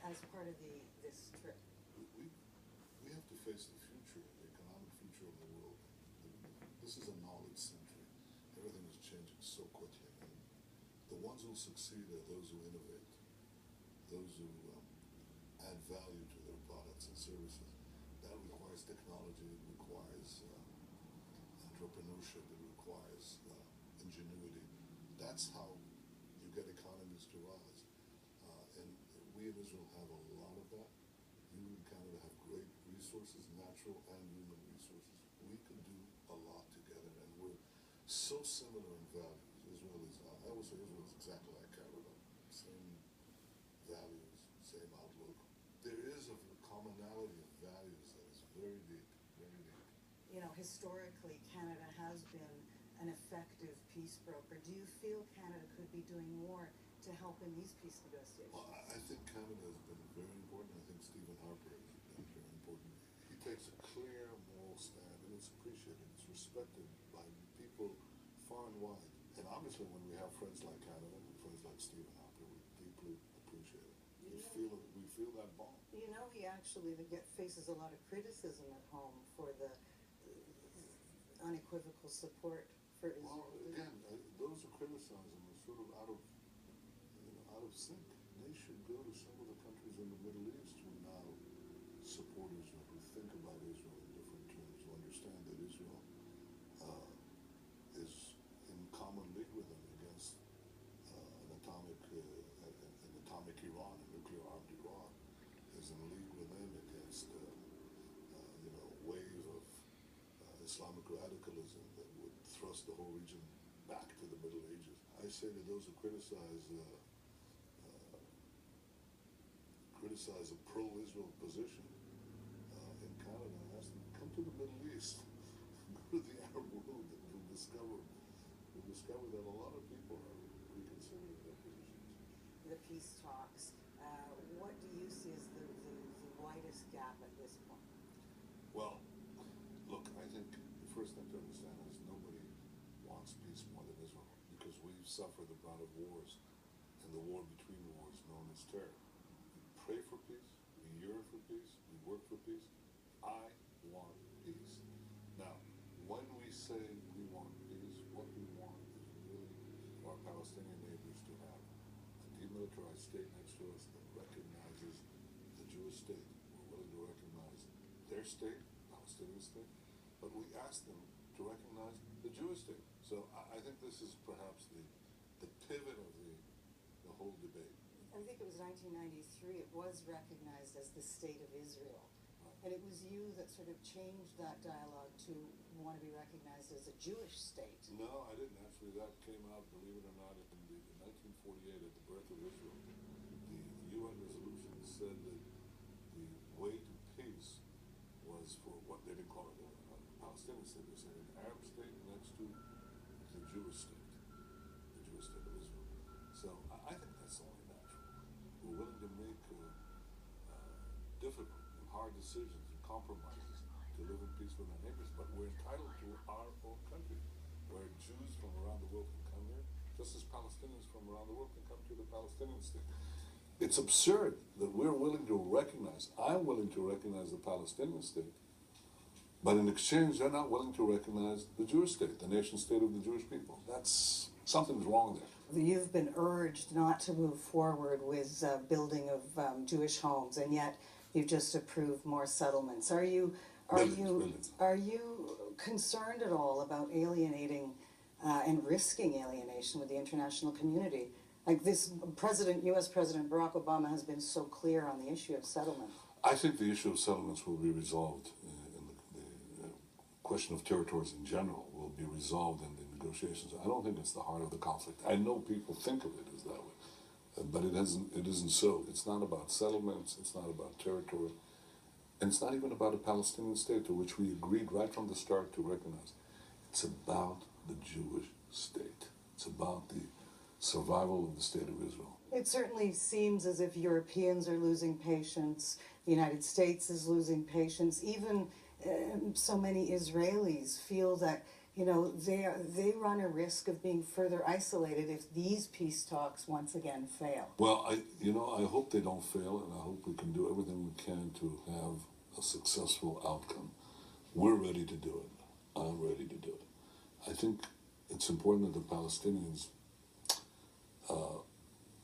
as part of this trip? We have to face the future, the economic future of the world. This is a knowledge century. Everything is changing so quickly. And the ones who succeed are those who innovate, those who add value to their products and services. That requires technology, it requires entrepreneurship, it requires ingenuity. That's how you get economies to rise. And we in Israel have a lot of that. You in Canada have great resources, natural and human resources. We can do a lot together, and we're so similar in values. Israel is, I always say Israel is exactly like Canada. Same values, same outlook. There is a commonality of values that is very deep, very deep. You know, historically, Canada has been an effective peace broker. Do you feel Canada could be doing more to help in these peace negotiations? Well, I think Canada has been very important. I think Stephen Harper has been very important. He takes a clear moral stand, and it's appreciated. It's respected by people far and wide. And obviously, when we have friends like Canada and friends like Stephen Harper, we deeply appreciate it. We feel that bond. You know, he actually faces a lot of criticism at home for the unequivocal support for Israel. Well, again, those who criticize him are sort of out of sync. They should go to some of the countries in the Middle East who now support Israel, who think about Israel in different terms, who understand that Israel is in common league with them against an atomic Iran, a nuclear-armed Iran, is in league with them against wave of Islamic radicalism that would thrust the whole region back to the Middle Ages. I say to those who criticize a pro-Israel position in Canada, I ask them, come to the Middle East, go to the Arab world, and you'll discover that a lot of people are reconsidering their positions. The peace talks. What do you see as the widest gap at this point? Well, look, I think the first thing to understand is nobody wants peace more than Israel, because we've suffered the brunt of wars, and the war between wars known as terror. We pray for peace, we yearn for peace, we work for peace. I want peace. Now, when we say we want peace, what we want is really for our Palestinian neighbors to have a demilitarized state next to us that recognizes the Jewish state. We're willing to recognize their state, Palestinian state, but we ask them to recognize the Jewish state. So I think this is perhaps the pivot of the whole debate. I think it was 1993, it was recognized as the State of Israel. Right. And it was you that sort of changed that dialogue to want to be recognized as a Jewish state. No, I didn't. Actually, that came out, believe it or not, in 1948 at the birth of Israel. The UN resolution said that the way to peace was for what they didn't call it a Palestinian state. They said an Arab state next to the Jewish state of Israel. So I think that's only natural. We're willing to make difficult and hard decisions and compromises to live in peace with our neighbors, but we're entitled to our own country, where Jews from around the world can come here, just as Palestinians from around the world can come to the Palestinian state. It's absurd that we're willing to recognize, I'm willing to recognize the Palestinian state, but in exchange, they're not willing to recognize the Jewish state, the nation state of the Jewish people. Something's wrong there. You've been urged not to move forward with building of Jewish homes, and yet you've just approved more settlements. Are you concerned at all about alienating and risking alienation with the international community? Like this U.S. President Barack Obama has been so clear on the issue of settlement. I think the issue of settlements will be resolved, the question of territories in general will be resolved in the negotiations. I don't think it's the heart of the conflict. I know people think of it as that way, but it isn't so. It's not about settlements, it's not about territory, and it's not even about a Palestinian state, to which we agreed right from the start to recognize. It's about the Jewish state. It's about the survival of the state of Israel. It certainly seems as if Europeans are losing patience, the United States is losing patience, even so many Israelis feel that you know, they run a risk of being further isolated if these peace talks once again fail. Well, I hope they don't fail, and I hope we can do everything we can to have a successful outcome. We're ready to do it. I'm ready to do it. I think it's important that the Palestinians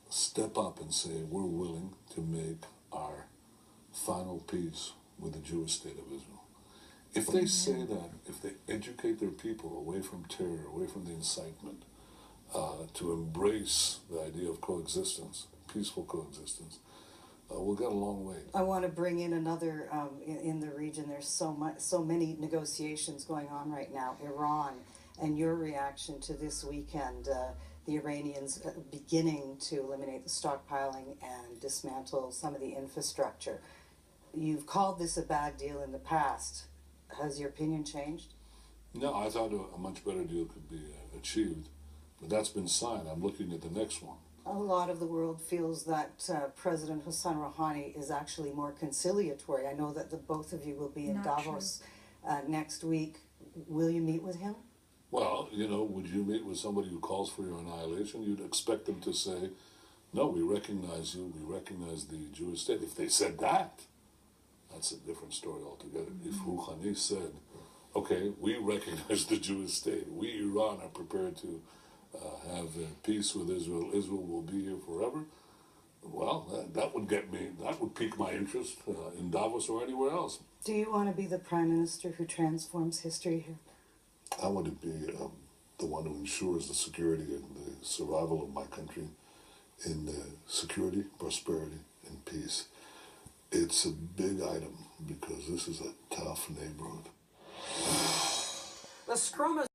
step up and say we're willing to make our final peace with the Jewish state of Israel. If they say that, if they educate their people away from terror, away from the incitement, to embrace the idea of coexistence, peaceful coexistence, we'll get a long way. I want to bring in another in the region. There's so many negotiations going on right now. Iran, and your reaction to this weekend, the Iranians beginning to eliminate the stockpiling and dismantle some of the infrastructure. You've called this a bad deal in the past. Has your opinion changed? No, I thought a much better deal could be achieved, but that's been signed. I'm looking at the next one. A lot of the world feels that President Hassan Rouhani is actually more conciliatory. I know that the both of you will be in Not Davos next week. Will you meet with him? Well, would you meet with somebody who calls for your annihilation? You'd expect them to say, no, we recognize you, we recognize the Jewish state. If they said that, that's a different story altogether. If Rouhani said, okay, we recognize the Jewish state, we, Iran, are prepared to have peace with Israel, Israel will be here forever, well, that would pique my interest in Davos or anywhere else. Do you want to be the prime minister who transforms history here? I want to be the one who ensures the security and the survival of my country in security, prosperity, and peace. It's a big item because this is a tough neighborhood. The scrum is